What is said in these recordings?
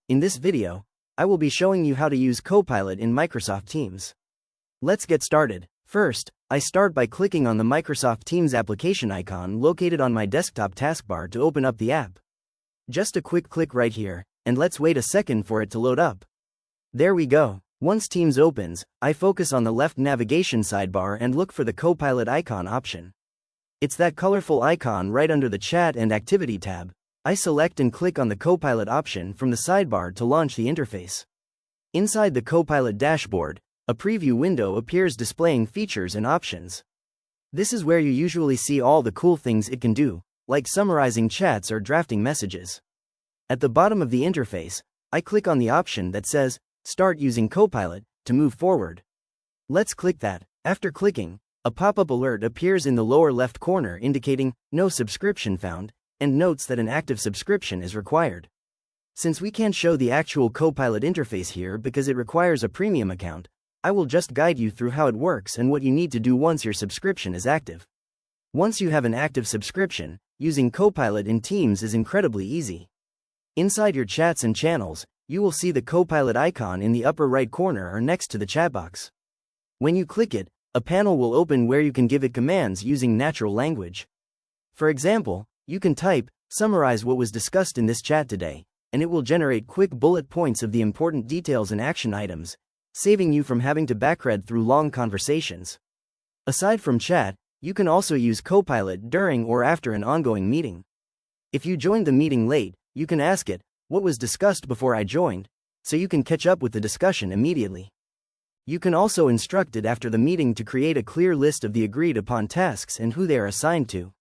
In this video, I will be showing you how to use Copilot in Microsoft Teams. Let's get started. First, I start by clicking on the Microsoft Teams application icon located on my desktop taskbar to open up the app. Just a quick click right here, and let's wait a second for it to load up. There we go. Once Teams opens, I focus on the left navigation sidebar and look for the Copilot icon option. It's that colorful icon right under the Chat and Activity tab. I select and click on the Copilot option from the sidebar to launch the interface. Inside the Copilot dashboard, a preview window appears displaying features and options. This is where you usually see all the cool things it can do, like summarizing chats or drafting messages. At the bottom of the interface, I click on the option that says, Start using Copilot, to move forward. Let's click that. After clicking, a pop-up alert appears in the lower left corner indicating, No subscription found, and notes that an active subscription is required. Since we can't show the actual Copilot interface here because it requires a premium account, I will just guide you through how it works and what you need to do once your subscription is active. Once you have an active subscription, using Copilot in Teams is incredibly easy. Inside your chats and channels, you will see the Copilot icon in the upper right corner or next to the chat box. When you click it, a panel will open where you can give it commands using natural language. For example, you can type, summarize what was discussed in this chat today, and it will generate quick bullet points of the important details and action items, saving you from having to backread through long conversations. Aside from chat, you can also use Copilot during or after an ongoing meeting. If you joined the meeting late, you can ask it, what was discussed before I joined, so you can catch up with the discussion immediately. You can also instruct it after the meeting to create a clear list of the agreed upon tasks and who they are assigned to.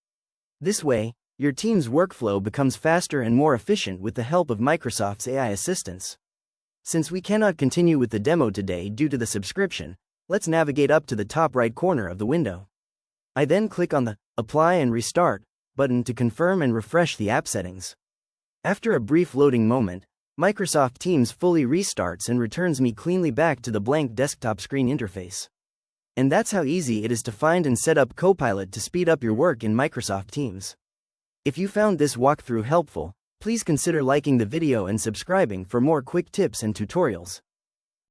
This way, your team's workflow becomes faster and more efficient with the help of Microsoft's AI assistants. Since we cannot continue with the demo today due to the subscription, let's navigate up to the top right corner of the window. I then click on the Apply and Restart button to confirm and refresh the app settings. After a brief loading moment, Microsoft Teams fully restarts and returns me cleanly back to the blank desktop screen interface. And that's how easy it is to find and set up Copilot to speed up your work in Microsoft Teams. If you found this walkthrough helpful, please consider liking the video and subscribing for more quick tips and tutorials.